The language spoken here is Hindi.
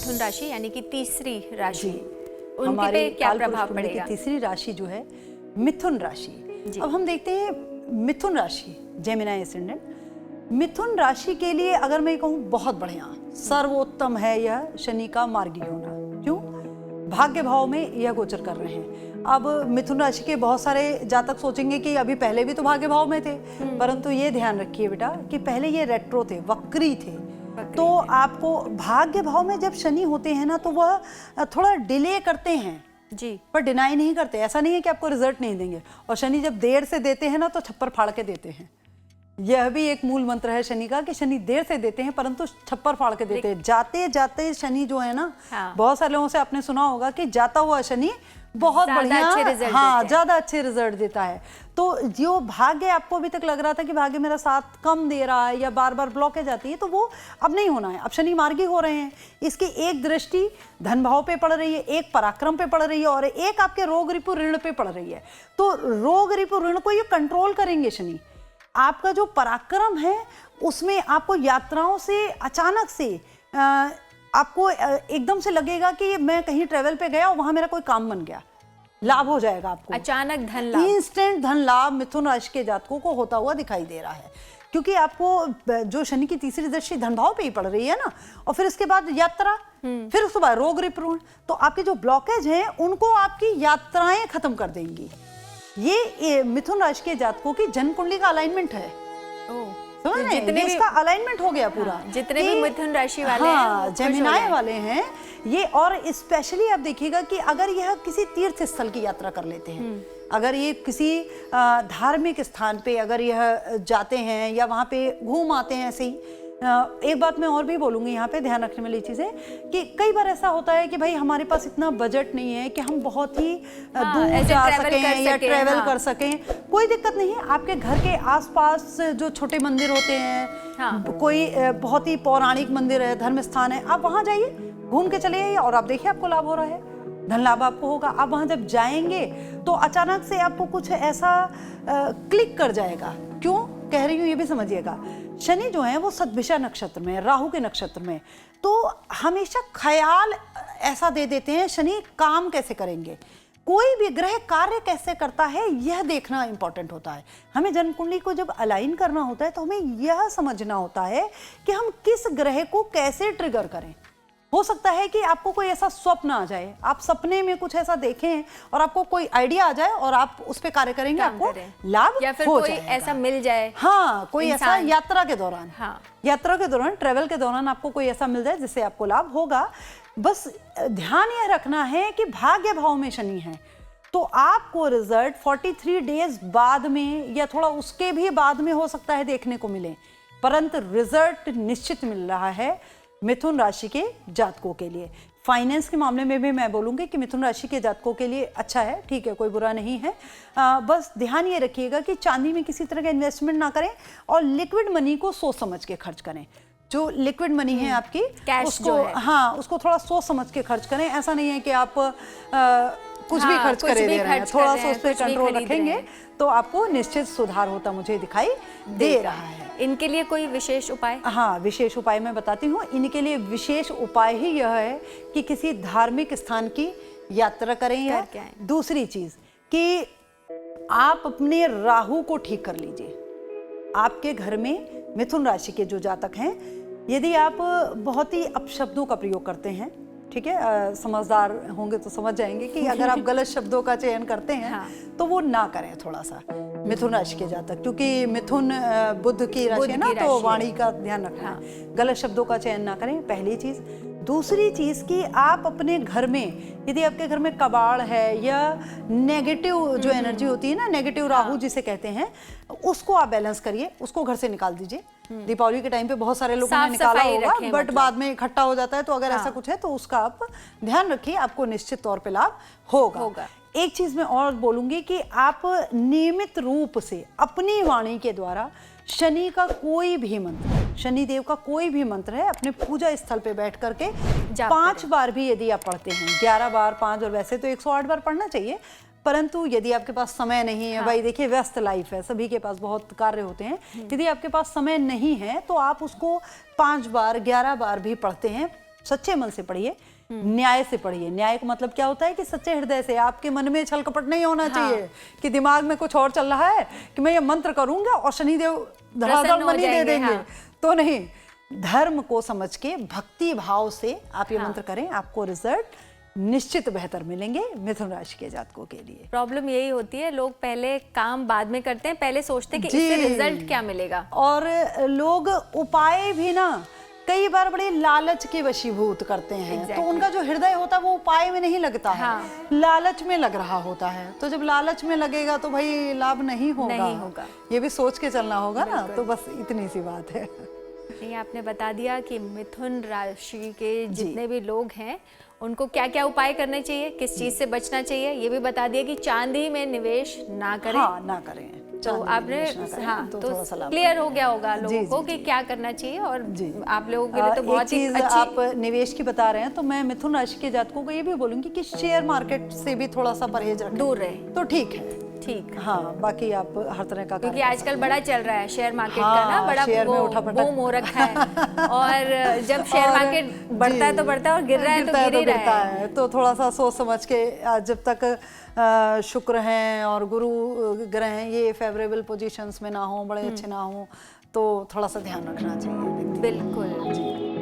मिथुन राशि यानी कि तीसरी राशि, उनके हमारे पे क्या प्रभाव पड़ेगा? तीसरी राशि जो है मिथुन राशि। अब हम देखते हैं मिथुन राशि, जेमिनी एसेंडेंट। मिथुन राशि के लिए अगर मैं कहूँ बहुत बढ़िया सर्वोत्तम है यह शनि का मार्गी होना। क्यों? भाग्य भाव में यह गोचर कर रहे हैं। अब मिथुन राशि के बहुत सारे जातक सोचेंगे कि अभी पहले भी तो भाग्य भाव में थे, परंतु ये ध्यान रखिए बेटा कि पहले ये रेट्रो थे, वक्री थे। तो आपको भाग्य भाव में जब शनि होते हैं ना, तो वह थोड़ा डिले करते हैं जी, पर डिनाई नहीं करते। ऐसा नहीं है कि आपको रिजल्ट नहीं देंगे। और शनि जब देर से देते हैं ना, तो छप्पर फाड़ के देते हैं। यह भी एक मूल मंत्र है शनि का कि शनि देर से देते हैं परंतु छप्पर फाड़ के देते हैं। जाते जाते शनि जो है ना, बहुत सारे लोगों से आपने सुना होगा कि जाता हुआ शनि बहुत बढ़िया, हाँ, ज्यादा अच्छे रिजल्ट देता है। तो जो भाग्य आपको अभी तक लग रहा था कि भाग्य मेरा साथ कम दे रहा है या बार बार ब्लॉकेज आती है, तो वो अब नहीं होना है। अब शनि मार्गी हो रहे हैं। इसकी एक दृष्टि धन भाव पे पड़ रही है, एक पराक्रम पे पड़ रही है और एक आपके रोग रिपु ऋण पे पड़ रही है। तो रोग रिपु ऋण को ये कंट्रोल करेंगे शनि। आपका जो पराक्रम है उसमें आपको यात्राओं से अचानक से आपको एकदम से लगेगा कि मैं कहीं ट्रेवल पे गया और वहां मेरा कोई काम बन गया, लाभ हो जाएगा आपको। अचानक धन लाभ, इंस्टेंट धन लाभ मिथुन राशि के जातकों को होता हुआ दिखाई दे रहा है। क्योंकि आपको जो शनि की तीसरी दृष्टि धन भाव पे ही पड़ रही है ना, और फिर इसके बाद यात्रा, फिर उसके बाद रोग रिपूर्ण, तो आपके जो ब्लॉकेज हैं उनको आपकी यात्राएं खत्म कर देंगी। ये मिथुन राशि के जातकों की जन्म कुंडली का अलाइनमेंट है। जितने भी इसका अलाइनमेंट हो गया पूरा, जितने भी मिथुन राशि वाले हैं, जेमिनी वाले हैं ये। और स्पेशली आप देखिएगा कि अगर यह किसी तीर्थ स्थल की यात्रा कर लेते हैं, अगर ये किसी धार्मिक स्थान पे अगर यह जाते हैं या वहाँ पे घूम आते हैं, ऐसे ही एक बात मैं और भी बोलूँगी यहाँ पे ध्यान रखने वाली चीज़ है कि कई बार ऐसा होता है कि भाई हमारे पास इतना बजट नहीं है कि हम बहुत ही दूर जा सकें या ट्रैवल कर सकें। कोई दिक्कत नहीं है। आपके घर के आसपास जो छोटे मंदिर होते हैं, कोई बहुत ही पौराणिक मंदिर है, धर्म स्थान है, आप वहाँ जाइए, घूम के चले आइए और आप देखिए आपको लाभ हो रहा है, धन लाभ आपको होगा। आप वहाँ जब जाएंगे तो अचानक से आपको कुछ ऐसा क्लिक कर जाएगा। क्यों कह रही हूँ ये भी समझिएगा। शनि जो है वो सद्भिषा नक्षत्र में, राहु के नक्षत्र में, तो हमेशा ख्याल ऐसा दे देते हैं शनि काम कैसे करेंगे, कोई भी ग्रह कार्य कैसे करता है, यह देखना इंपॉर्टेंट होता है। हमें जन्म कुंडली को जब अलाइन करना होता है तो हमें यह समझना होता है कि हम किस ग्रह को कैसे ट्रिगर करें। हो सकता है कि आपको कोई ऐसा स्वप्न आ जाए, आप सपने में कुछ ऐसा देखें और आपको कोई आइडिया आ जाए और आप उस पे कार्य करेंगे, आपको लाभ या फिर हो कोई जाएगा। ऐसा मिल जाए, हाँ, कोई ऐसा यात्रा के दौरान, यात्रा के दौरान, ट्रेवल के दौरान आपको कोई ऐसा मिल जाए जिससे आपको लाभ होगा। बस ध्यान यह रखना है कि भाग्य भाव में शनि है तो आपको रिजल्ट 43 डेज बाद में या थोड़ा उसके भी बाद में हो सकता है देखने को मिले, परंतु रिजल्ट निश्चित मिल रहा है मिथुन राशि के जातकों के लिए। फाइनेंस के मामले में भी मैं बोलूँगी कि मिथुन राशि के जातकों के लिए अच्छा है, ठीक है, कोई बुरा नहीं है। बस ध्यान ये रखिएगा कि चांदी में किसी तरह का इन्वेस्टमेंट ना करें और लिक्विड मनी को सोच समझ के खर्च करें। जो लिक्विड मनी है आपकी, उसको उसको थोड़ा सोच समझ के खर्च करें। ऐसा नहीं है कि आप कुछ भी खर्च करे दे रहे हैं, थोड़ा सा उस पर कंट्रोल रखेंगे तो आपको निश्चित सुधार होता मुझे दिखाई दे रहा है। इनके लिए कोई विशेष उपाय? हाँ, विशेष उपाय मैं बताती हूँ। इनके लिए विशेष उपाय ही यह है कि किसी धार्मिक स्थान की यात्रा करें। या दूसरी चीज कि आप अपने राहु को ठीक कर लीजिए। आपके घर में मिथुन राशि के जो जातक हैं, यदि आप बहुत ही अपशब्दों का प्रयोग करते हैं, ठीक है, समझदार होंगे तो समझ जाएंगे कि अगर आप गलत शब्दों का चयन करते हैं तो वो ना करें थोड़ा सा मिथुन राशि के जातक, क्योंकि मिथुन बुध की राशि है ना, तो वाणी का ध्यान रखना है, गलत शब्दों का चयन ना करें, पहली चीज। दूसरी चीज कि आप अपने घर में, यदि आपके घर में कबाड़ है या नेगेटिव जो एनर्जी होती है ना, नेगेटिव राहु जिसे कहते हैं, उसको आप बैलेंस करिए, उसको घर से निकाल दीजिए। दीपावली के टाइम पे बहुत सारे लोगों ने निकाला होगा, बट बाद में इकट्ठा हो जाता है, तो अगर ऐसा कुछ है तो उसका आप ध्यान रखिए, आपको निश्चित तौर पे लाभ होगा। एक चीज मैं और बोलूंगी कि आप नियमित रूप से अपनी वाणी के द्वारा शनि का कोई भी मंत्र, शनि देव का कोई भी मंत्र है, अपने पूजा स्थल पे बैठ करके 5 बार भी यदि आप पढ़ते हैं, 11 बार 5, और वैसे तो 108 बार पढ़ना चाहिए, परंतु यदि आपके पास समय नहीं है, भाई देखिए व्यस्त लाइफ है, सभी के पास बहुत कार्य होते हैं, यदि आपके पास समय नहीं है तो आप उसको 5 बार 11 बार भी पढ़ते हैं, सच्चे मन से पढ़िए, न्याय से पढ़िए। न्याय का मतलब क्या होता है कि सच्चे हृदय से, आपके मन में छल कपट नहीं होना चाहिए कि दिमाग में कुछ और चल रहा है कि मैं ये मंत्र करूंगा और शनिदेव धड़ाधड़ मनी दे देंगे, तो नहीं। धर्म को समझ के भक्ति भाव से आप ये मंत्र करें, आपको रिजल्ट निश्चित बेहतर मिलेंगे मिथुन राशि के जातकों के लिए। प्रॉब्लम यही होती है, लोग पहले काम बाद में करते हैं, पहले सोचते हैं कि इससे रिजल्ट क्या मिलेगा। और लोग उपाय भी ना कई बार बड़े लालच के वशीभूत करते हैं, तो उनका जो हृदय होता है वो उपाय में नहीं लगता है, लालच में लग रहा होता है। तो जब लालच में लगेगा तो भाई लाभ नहीं होगा, ये भी सोच के चलना होगा ना। तो बस इतनी सी बात है। ये आपने बता दिया कि मिथुन राशि के जितने भी लोग हैं उनको क्या क्या उपाय करने चाहिए, किस चीज से बचना चाहिए, ये भी बता दिया कि चांदी में निवेश ना करें। हाँ, ना करें। तो आपने तो क्लियर हो गया होगा लोगों को कि क्या करना चाहिए। और आप लोगों के लिए तो बहुत ही अच्छी आप निवेश की बता रहे हैं, तो मैं मिथुन राशि के जातकों को ये भी बोलूंगी कि शेयर मार्केट से भी थोड़ा सा परहेज रखें, दूर रहे तो ठीक है। ठीक, हाँ, बाकी आप हर तरह का, क्योंकि आजकल बड़ा चल रहा है शेयर मार्केट का ना, बड़ा बूम हो रखा है। और जब शेयर मार्केट बढ़ता है तो बढ़ता है और गिर रहा है तो गिर ही रहा है। तो थोड़ा सा सोच समझ के, जब तक शुक्र हैं और गुरु ग्रह हैं ये फेवरेबल पोजीशंस में ना हो, बड़े अच्छे ना हो, तो थोड़ा सा ध्यान रखना चाहिए। बिल्कुल जी।